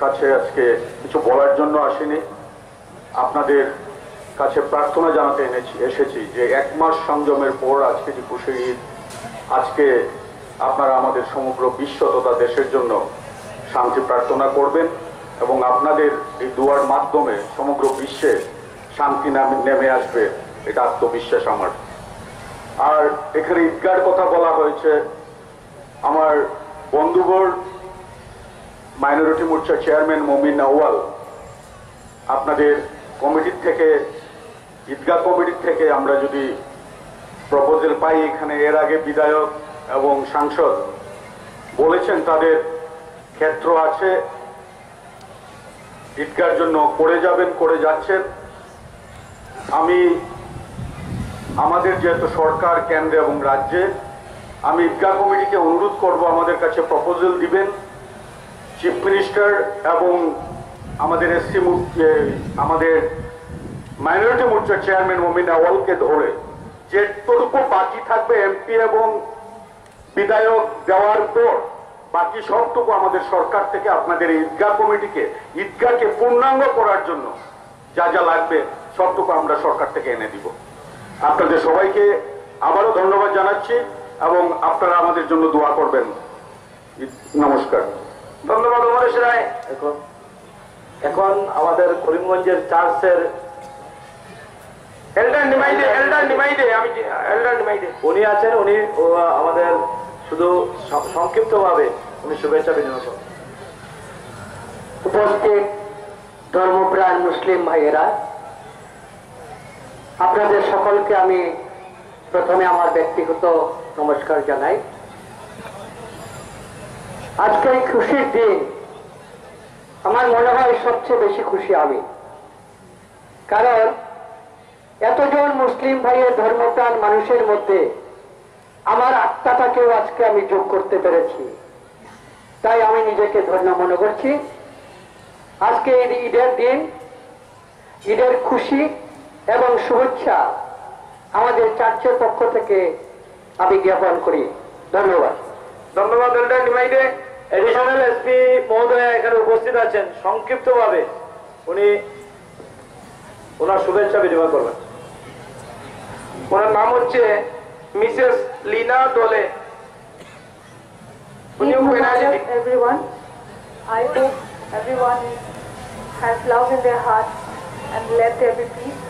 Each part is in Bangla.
কাছে আজকে কিছু বলার জন্য আসিনি, আপনাদের কাছে প্রার্থনা জানাতে এসেছি যে 1 মাস সংযমের পর আজকে যে খুশির ঈদ, আজকে আপনারা আমাদের সমগ্র বিশ্ব তথা দেশের জন্য শান্তি প্রার্থনা করবেন এবং আপনাদের এই দুয়ার মাধ্যমে সমগ্র বিশ্বে শান্তি নেমে আসবে, এটা আত্মবিশ্বাস আমার। আর এখানে ঈদগার কথা বলা হয়েছে, আমার বন্ধুবর মাইনরিটি মোর্চার চেয়ারম্যান মমিন আউয়াল আপনাদের কমিটির থেকে, ঈদগাহ কমিটির থেকে আমরা যদি প্রপোজাল পাই, এখানে এর আগে বিধায়ক এবং সাংসদ বলেছেন তাদের ক্ষেত্র আছে, ঈদগার জন্য করে যাবেন, করে যাচ্ছেন। আমাদের যেহেতু সরকার কেন্দ্রে এবং রাজ্যে, আমি ঈদগাহ কমিটিকে অনুরোধ করব আমাদের কাছে প্রপোজাল দিবেন, চিফ মিনিস্টার এবং আমাদের আমাদের মাইনরিটি মোর্চার চেয়ারম্যান মমিন আউয়ালকে ধরে যেটুকু বাকি থাকবে এমপি এবং বিধায়ক দেওয়ার পর বাকি সবটুকু আমাদের সরকার থেকে আপনাদের ঈদগাহ কমিটিকে ঈদগাহকে পূর্ণাঙ্গ করার জন্য যা যা লাগবে সবটুকু আমরা সরকার থেকে এনে দিব। আপনাদের সবাইকে আবারও ধন্যবাদ জানাচ্ছি এবং আপনারা আমাদের জন্য দোয়া করবেন। নমস্কার। ধন্যবাদ অমরেশ রায়। এখন আমাদের করিমগঞ্জের চার্চের উনি আছেন, উনি আমাদের শুধু সংক্ষিপ্ত ভাবে উনি শুভেচ্ছা বিনিময় করেন। উপস্থিত ধর্মপ্রাণ মুসলিম ভাইয়েরা, আপনাদের সকলকে আমি প্রথমে আমার ব্যক্তিগত নমস্কার জানাই। আজকে এই খুশির দিন আমার মনে হয় সবচেয়ে বেশি খুশি আমি, কারণ এতজন মুসলিম ভাইয়ের ধর্মপ্রাণ মানুষের মধ্যে আমার আত্মাটাকেও আজকে আমি যোগ করতে পেরেছি, তাই আমি নিজেকে ধন্য মনে করছি। আজকে ঈদের দিন, ঈদের খুশি এবং শুভেচ্ছা আমাদের চার্চের পক্ষ থেকে আমি জ্ঞাপন করি। ধন্যবাদ। ধন্যবাদ এল্ডার নিমাইদে। এডিশনাল এসপি মহোদয় এখানে উপস্থিত আছেন, সংক্ষিপ্ত ভাবে উনি ওনার শুভেচ্ছা বিনিময় করবেন। ওনার নাম হচ্ছে মিসেস লীনা দোলে। Everyone, I hope everyone has love in their heart and let there be peace.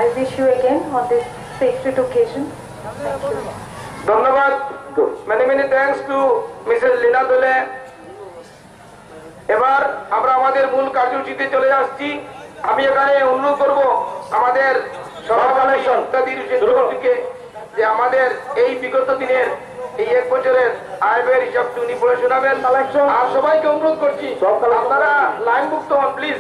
I wish you again on this sacred occasion. Thank you. ধন্যবাদ। many thanks to Mrs Leena দোলে। এবার আমরা আমাদের মূল কার্যসূচিতে চলে আসছি। আমি এখানে অনুরোধ করব আমাদের সভাপতিকে যে আমাদের এই বিগত দিনের এই 1 বছরের আয় ব্যয়ের হিসাবটি উনি পড়ে শোনাবেন। আর সবাইকে অনুরোধ করছি আপনারা লাইন মুক্ত হন, প্লিজ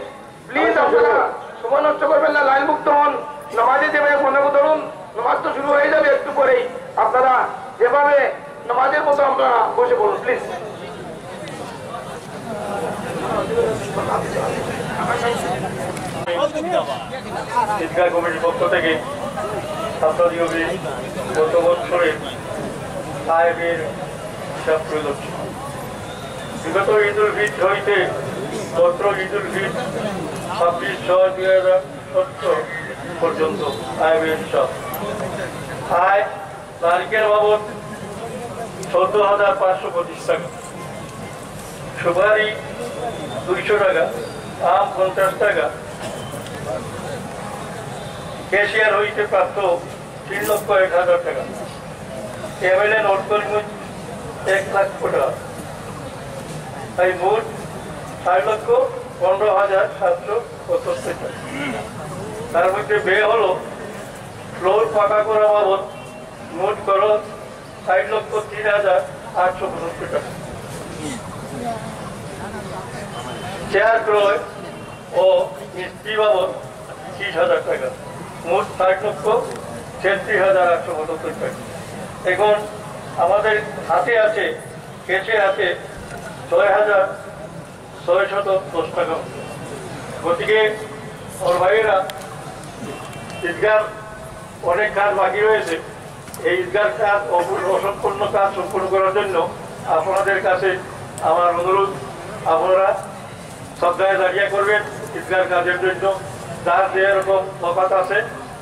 প্লিজ, আপনারা সময় নষ্ট করবেন না, লাইন মুক্ত হন। নামাজে যেভাবে মনে ধরুন, নামাজ তো শুরু হয়ে যাবে একটু পরেই, আপনারা যেভাবে নামাজের মতো আমরা বসে পড়ুন প্লিজ। ঈদগাহ কমিটির পক্ষ থেকে ছাত্রজীবী গত বছরের সাহেবের হিসাব তুলে ধরছি। বিগত ঈদুল ফিতর হইতে গত ঈদুল ফিতর 26/6/2017 পর্যন্ত সাহেবের হিসাব। আয় নারিকেল বাবদ 14,525 টাকা, সুপারি 200 টাকা, আম 50 টাকা, ক্যাশিয়ার হইতে প্রাপ্ত 3,01,000 টাকা, এমএলএ নোট করিমগঞ্জ 1 লাখ টাকা, তাই মোট 4,15,775 টাকা। তার মধ্যে ব্যয় হলো ফ্লোর পাকা করা বাবদ মোট খরচ 60,03,875 টাকা, চেয়ার ক্রয় ও মিস্ত্রি বাবদ 30,000 টাকা, মোট 60,33,875 টাকা। এখন আমাদের হাতে আছে, কেসে আছে 6,610 টাকা। গতিকে ওর ভাইয়েরা ঈদগার অনেক কাজ বাকি রয়েছে, এই ঈদগার কাজ অসম্পূর্ণ কাজ সম্পূর্ণ করার জন্য আপনাদের কাছে আমার অনুরোধ, আপনারা শ্রদ্ধায় দাঁড়িয়ে করবেন ঈদগার কাজের জন্য। যার যেরকম অকাত আছে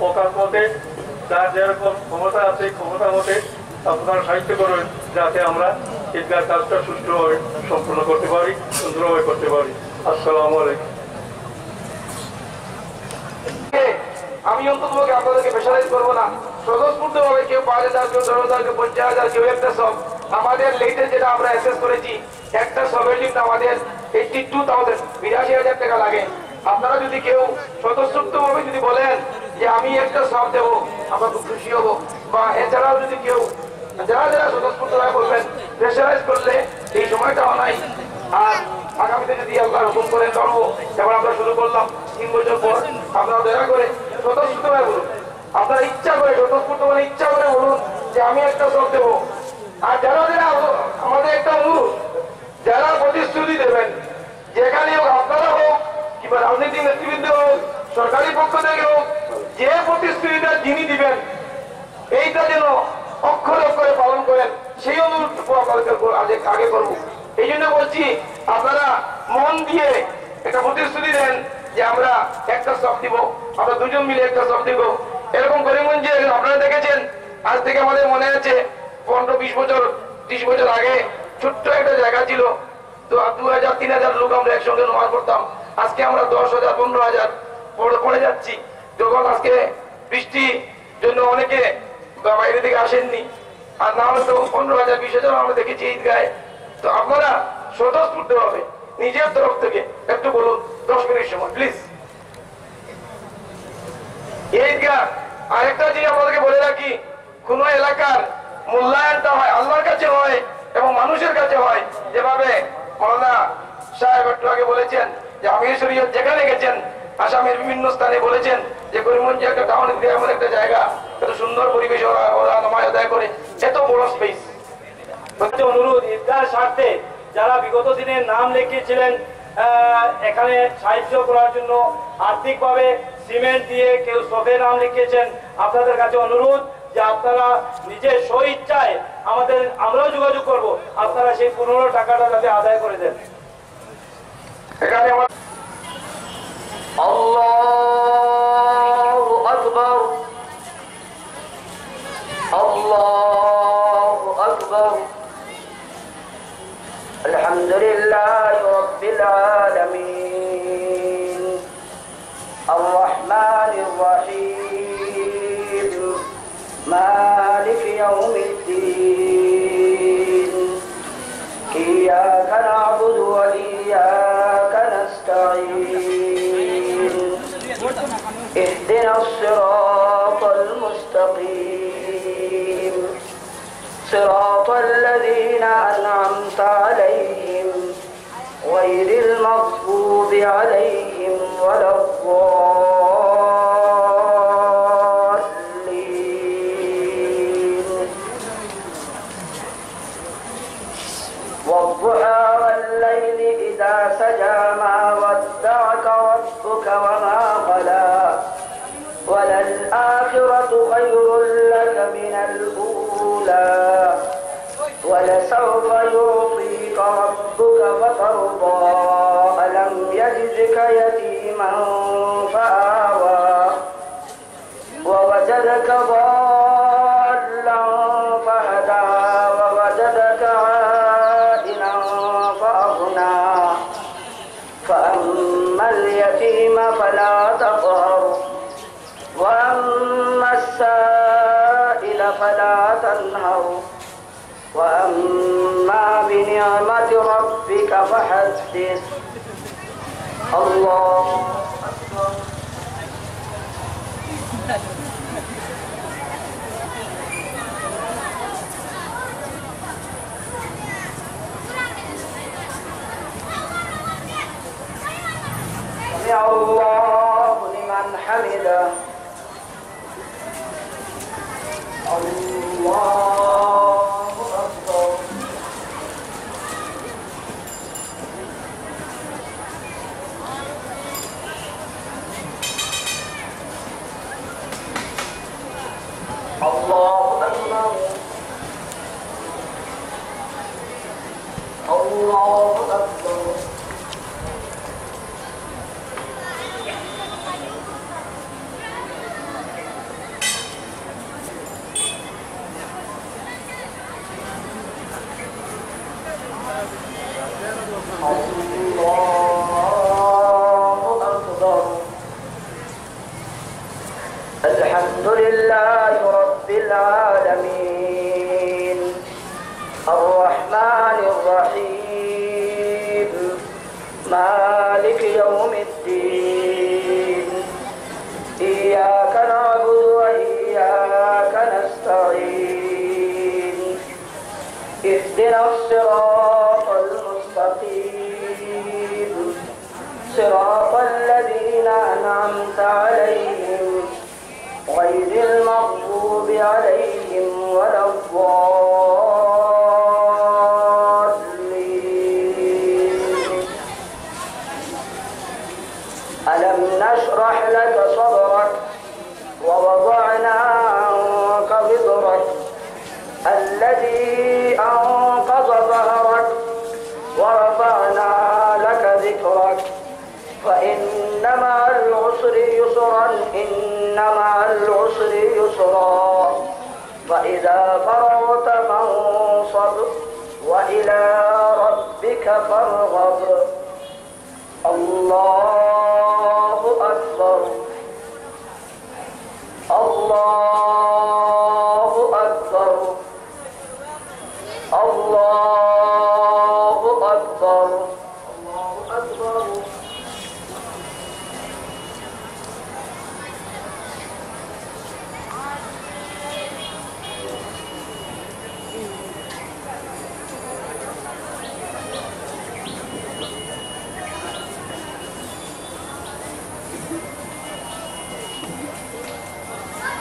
অকাত মতে, যার যেরকম ক্ষমতা আছে ক্ষমতা মতে আপনারা সাহায্য করবেন, যাতে আমরা ঈদগার কাজটা সুষ্ঠুভাবে সম্পূর্ণ করতে পারি, সুন্দরভাবে করতে পারি। আসসালামু আলাইকুম। আমি অন্তত আপনাদেরকে প্রেশারাইজ করবো না, স্বতঃস্ফূর্ত ভাবে কেউ 5,000, কেউ 10,000, কেউ 50,000, কেউ একটা সব। আমাদের লেটেস্ট যেটা আমরা অ্যাসেস করেছি, একটা সবের জন্য আমাদের 82,000 টাকা লাগে। আপনারা যদি কেউ স্বতঃস্ফূর্ত ভাবে যদি বলেন যে আমি একটা সব দেবো, আমরা খুব খুশি হবো। বা এছাড়াও যদি কেউ যারা যারা স্বতঃস্ফূর্ত ভাবে বলবেন, প্রেশারাইজ করলে এই সময়টাও নাই। আর আগামীতে যদি আল্লাহ হুকুম করেন করবো, যেমন আমরা শুরু করলাম 3 বছর পর, আপনারা দয়া করে স্বতঃস্ফূর্ত ভাবে বলুন, আপনারা ইচ্ছা করে স্বতঃস্ফূর্ত মানে ইচ্ছা করে বলুন যে আমি একটা সব দেবো। আর যারা যারা আমাদের একটা অনুরোধ, যারা প্রতিশ্রুতি দেবেন, যেখানে হোক, আপনারা হোক কিংবা রাজনৈতিক নেতৃবৃন্দ হোক, সরকারি পক্ষ থেকে হোক, যে প্রতিশ্রুতিটা যিনি দিবেন এইটা যেন অক্ষরে অক্ষরে পালন করেন, সেই অনুরোধটুকু আপনাদের আগে করবো। এই জন্য বলছি, আপনারা মন দিয়ে একটা প্রতিশ্রুতি দেন যে আমরা একটা সব দিব, আমরা দুজন মিলে একটা সব দিব। এরকম করিমগঞ্জে আপনারা দেখেছেন, আজ থেকে আমাদের মনে আছে 15-20 বছর 30 বছর আগে ছোট্ট একটা জায়গা ছিল, তো 2,000-3,000 লোক আমরা একসঙ্গে নামাজ পড়তাম। আজকে আমরা 10,000 15,000 পড়ে যাচ্ছি। যখন আজকে বৃষ্টির জন্য অনেকে বাইরে থেকে আসেননি, আর না হলে তো 15,000-20,000 আমরা দেখেছি ঈদগাহে। তো আপনারা স্বতঃস্ফূর্ত হবে নিজের তরফ থেকে একটু বলুন 10 মিনিট সময় প্লিজ। ঈদগাহ আরেকটা জিনিস আপনাদেরকে বলে রাখি, কোন এলাকার মূল্যায়নটা হয় আল্লাহর কাছে হয় এবং মানুষের কাছে হয়। যেভাবে মাওলানা সাহেব একটু আগে বলেছেন যে আমির শরীয়ত যেখানে গেছেন, আসামের বিভিন্ন স্থানে বলেছেন যে করিমগঞ্জ একটা টাউন এমন একটা জায়গা, এত সুন্দর পরিবেশ ওরা নামাজ আদায় করে, এত বড় স্পেস। অনুরোধ, ঈদগাহ স্বার্থে যারা বিগত দিনে নাম লিখিয়েছিলেন এখানে সাহায্য করার জন্য আর্থিকভাবে সিমেন্ট দিয়ে, কেউ সফে নাম লিখিয়েছেন, আপনাদের কাছে অনুরোধ যে আপনারা নিজের স্বইচ্ছায় আমরাও যোগাযোগ করব, আপনারা সেই 15 টাকাটা যাতে আদায় করে দেন। এখানে আল্লাহু আকবার, আল্লাহু আকবার। আলহামদুলিল্লাহি রাব্বিল আলামিন, আর রহমানির রহিম, মালিক ইয়াউমিদ্দিন, ইয়্যাকা না'বুদু ওয়া ইয়্যাকা নাস্তাঈন, ইহদিনাস সিরাতাল মুস্তাকিম, সিরাতাল লাযীনা আন'আমতা আলাইহিম গায়রিল মাগযুবি আলাইহিম ওয়ালাদ-দাল্লিন। والضحى والليل إذا سجى ما ودعك ربك وما قلى وللآخرة خير لك من الأولى ولسوف يعطيك ربك فترضى ألم يجدك يتيما فآوى ووجدك ضالا فهدى ووجدك عائلا فأغنى فأما اليتيم فلا تقهر وأما السائل فلا تنهر وأما بنعمة ربك فحدث. الله أكبر. سمع الله لمن حمده. الله أكبر. الله أكبر. الله أكبر. مالك يوم الدين إياك نعبد وإياك نستعين اهدنا الصراط المستقيم صراط الذين أنعمت عليهم غير المغضوب عليهم ولا الضالين. ألم نشرح لك صدرك ووضعنا عنك وزرك الذي أنقض ظهرك ورفعنا لك ذكرك فإن مع العسر يسرا إن مع العسر يسرا فإذا فرغت فانصب وإلى ربك فارغب. الله أكبر الله أكبر الله أكبر الله أكبر.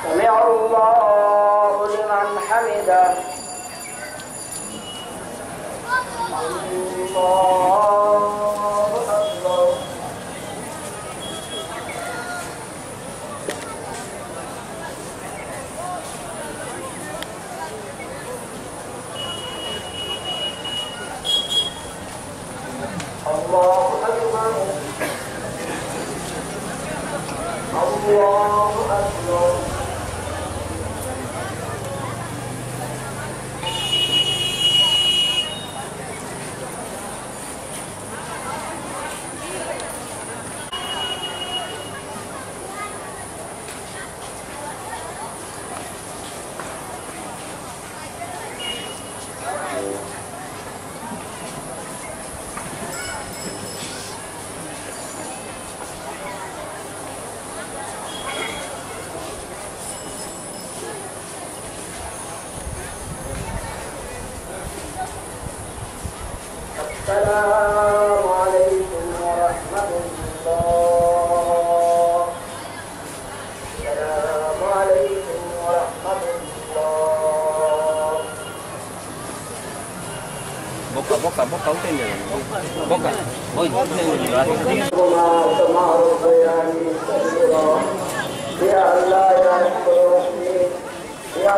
سمع الله لمن حمده. الله أكبر. الله أكبر. الله أكبر. السلام عليكم ورحمة الله. السلام عليكم ورحمة الله. Boca usted boca. Hoy كما ربياني صغيرا يا الله يا رب الرحيم يا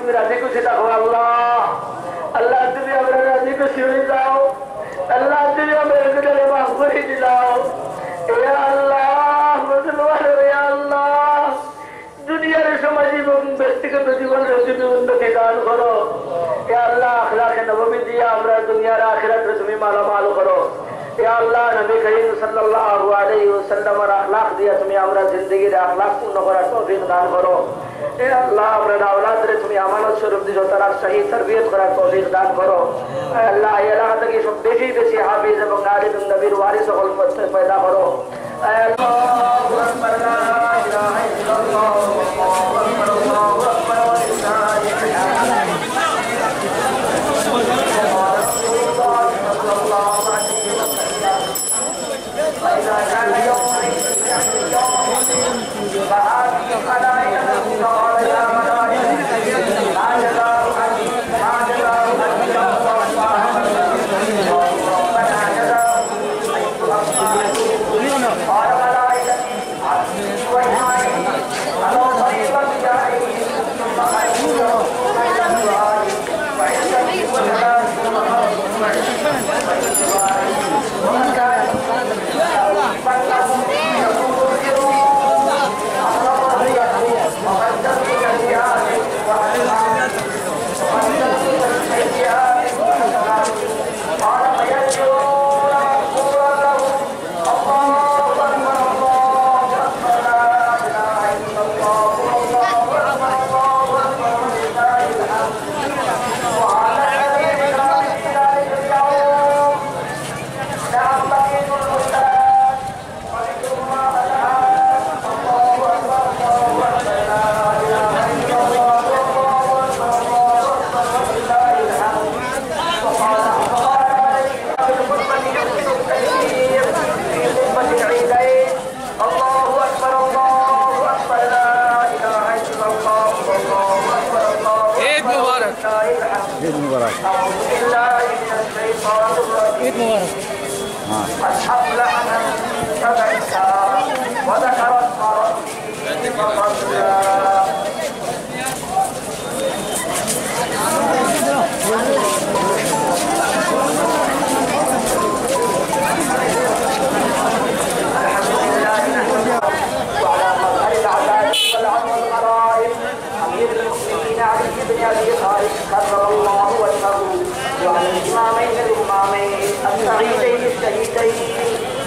তুমি রাজি খুশি থাকো আল্লাহ। আল্লাহ তুমি আমরা রাজি খুশি হয়ে যাও। আল্লাহ তুমি আমরা এগুলো মাফ করে দিলাও। আল্লাহ আল্লাহ দুনিয়ার সমাজ এবং ব্যক্তিগত জীবনের উন্নতি দান করো। আল্লাহ আখলাকে নবমী দিয়ে আমরা দুনিয়ার আখিরাতে তুমি মালামাল করো। আল্লাহ নবী করিম সাল্লাল্লাহু আলাইহি ওয়াসাল্লামের আখলাক দিয়ে তুমি আমরা জিন্দেগির আখলাক পূর্ণ করার তৌফিক দান করো। আল্লাহ আমরা আওলাদরে তুমি আমানত স্বরূপ দিছো, তারা সহি তরবিয়ত করার তৌফিক দান করো। আল্লাহ এই এলাকা থেকে সব বেশি বেশি হাফিজ এবং আলিম নবীর ওয়ারিস সকল পয়দা করো। আল্লাহু আকবার, লা ইলাহা ইল্লাল্লাহ, আল্লাহু আকবার, আল্লাহু আকবার, ওয়া লিল্লাহিল হামদ।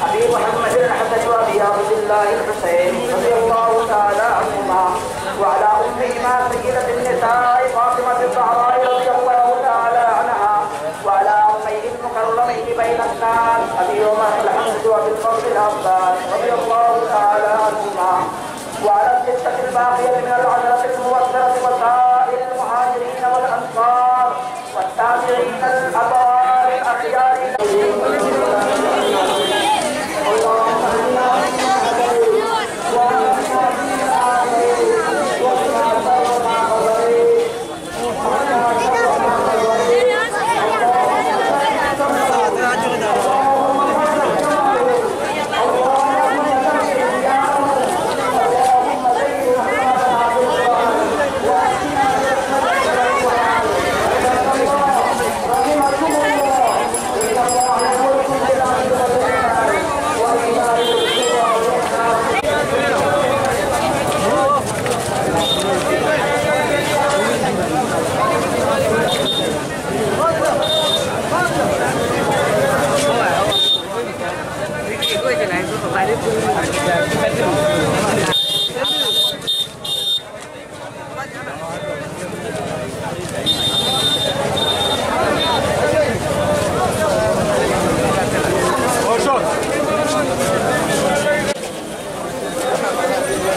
أبي محمد الحسن وأبي عبد الله الحسين رضي الله تعالى عنهما وعلى أمهما سيدة النساء فاطمة الزهراء رضي الله تعالى عنها وعلى أميه المكرمين بين الناس أبي عمر الحمد وأبي الفضل العباس رضي الله تعالى عنهما وعلى الستة الباقية من العلماء